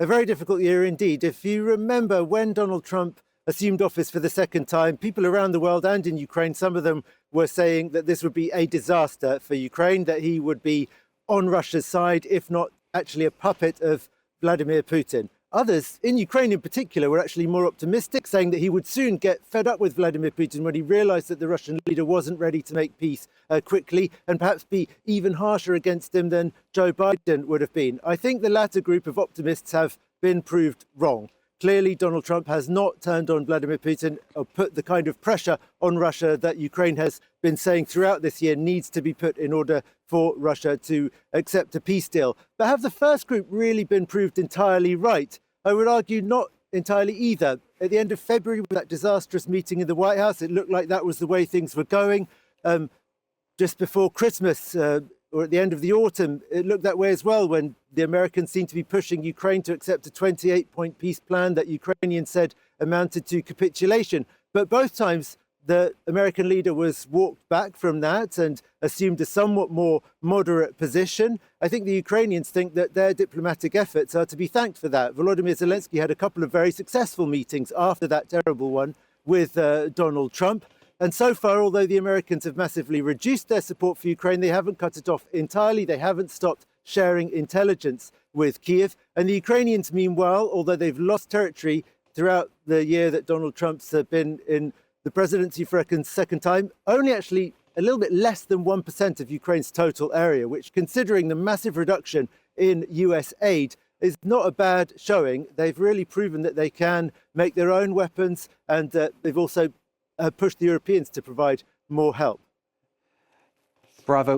A very difficult year indeed. If you remember when Donald Trump assumed office for the second time, people around the world and in Ukraine, some of them were saying that this would be a disaster for Ukraine, that he would be on Russia's side, if not actually a puppet of Vladimir Putin. Others, in Ukraine in particular, were actually more optimistic, saying that he would soon get fed up with Vladimir Putin when he realized that the Russian leader wasn't ready to make peace quickly, and perhaps be even harsher against him than Joe Biden would have been. I think the latter group of optimists have been proved wrong. Clearly, Donald Trump has not turned on Vladimir Putin or put the kind of pressure on Russia that Ukraine has been saying throughout this year needs to be put in order for Russia to accept a peace deal. But have the first group really been proved entirely right? I would argue not entirely either. At the end of February, with that disastrous meeting in the White House, it looked like that was the way things were going. Just before Christmas, or at the end of the autumn, it looked that way as well, when the Americans seemed to be pushing Ukraine to accept a 28-point peace plan that Ukrainians said amounted to capitulation. But both times, the American leader was walked back from that and assumed a somewhat more moderate position. I think the Ukrainians think that their diplomatic efforts are to be thanked for that. Volodymyr Zelensky had a couple of very successful meetings after that terrible one with Donald Trump. And so far, although the Americans have massively reduced their support for Ukraine, they haven't cut it off entirely. They haven't stopped sharing intelligence with Kyiv. And the Ukrainians, meanwhile, although they've lost territory throughout the year that Donald Trump's been in the presidency for a second time, only actually a little bit less than 1% of Ukraine's total area, which, considering the massive reduction in US aid, is not a bad showing. They've really proven that they can make their own weapons, and they've also pushed the Europeans to provide more help. Bravo.